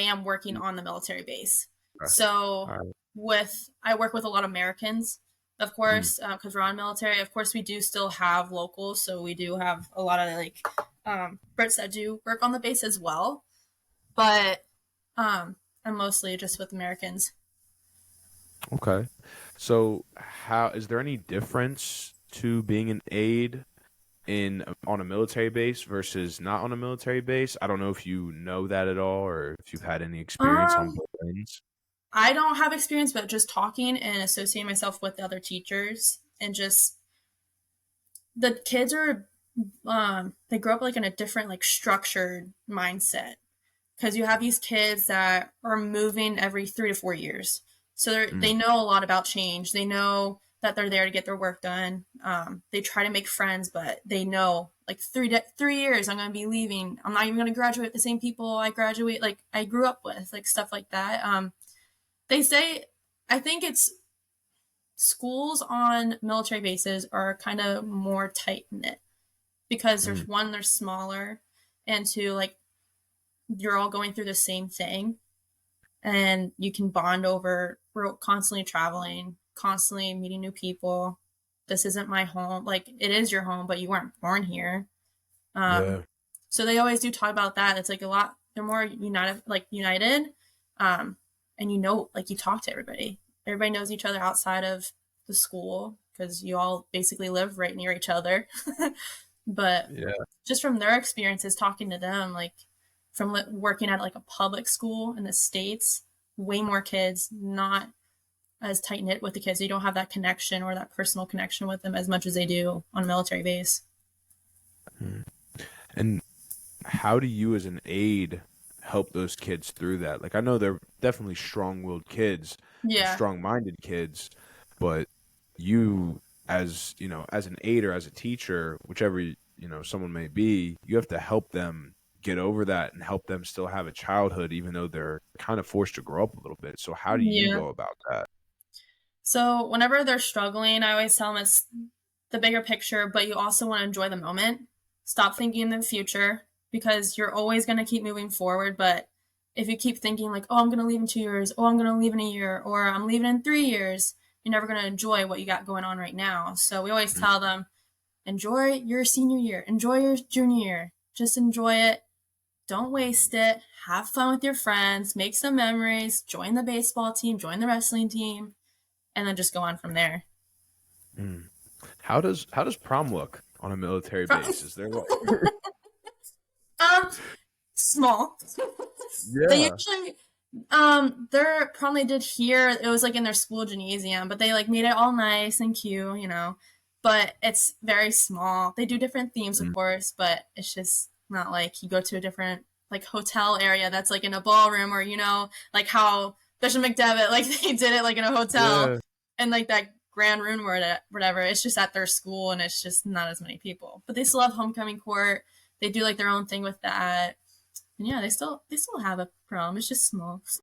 am working Mm, on the military base. okay. So All right. I work with a lot of Americans, of Mm, course, because we're on military. Of course, we do still have locals, so we do have a lot of like Brits that do work on the base as well. But I'm mostly just with Americans. okay. So, how is there any difference to being an aide in on a military base versus not on a military base? I don't know if you know that at all or if you've had any experience on Um, both ends. I don't have experience, but just talking and associating myself with the other teachers and just the kids are they grow up like in a different like structured mindset because you have these kids that are moving every 3 to 4 years, so Mm, they know a lot about change. They know that they're there to get their work done. They try to make friends, but they know like 3 years I'm going to be leaving. I'm not even going to graduate with the same people I grew up with, like stuff like that. They say, I think it's schools on military bases are kind of more tight knit because mm, there's one, they're smaller, and two, like you're all going through the same thing, and you can bond over. We're constantly traveling, constantly meeting new people. This isn't my home. Like it is your home, but you weren't born here. Um, yeah. so they always do talk about that. It's like a lot. They're more united, um, and like you talk to everybody. Everybody knows each other outside of the school because you all basically live right near each other. But Yeah. just from their experiences talking to them, like from working at like a public school in the States, way more kids, not as tight knit with the kids. You don't have that connection or that personal connection with them as much as they do on a military base. Mm. And how do you as an aide help those kids through that? Like I know they're definitely strong-willed kids and Yeah. strong-minded kids, but you as, as an aide or as a teacher, whichever, someone may be, you have to help them get over that and help them still have a childhood even though they're kind of forced to grow up a little bit. So how do you Yeah. go about that? So whenever they're struggling, I always tell them it's the bigger picture, but you also want to enjoy the moment. Stop thinking in the future because you're always going to keep moving forward. But if you keep thinking like, oh, I'm going to leave in 2 years, oh, I'm going to leave in a year, or I'm leaving in 3 years, you're never going to enjoy what you got going on right now. So we always Mm, tell them, enjoy your senior year, enjoy your junior year, just enjoy it. Don't waste it. Have fun with your friends, make some memories, join the baseball team, join the wrestling team, and then just go on from there. mm. How does prom look on a military base? Is there like um, Small. They Yeah. usually their prom they did here, it was like in their school gymnasium, but they like made it all nice and cute. But it's very small. They do different themes, of Mm, course, but it's just not like you go to a different like hotel area that's like in a ballroom, or like how Bishop McDevitt like they did it like in a hotel yeah. and like that grand room or whatever. It's just at their school and it's just not as many people. But they still have homecoming court. They do like their own thing with that. And yeah, they still have a prom. It's just small.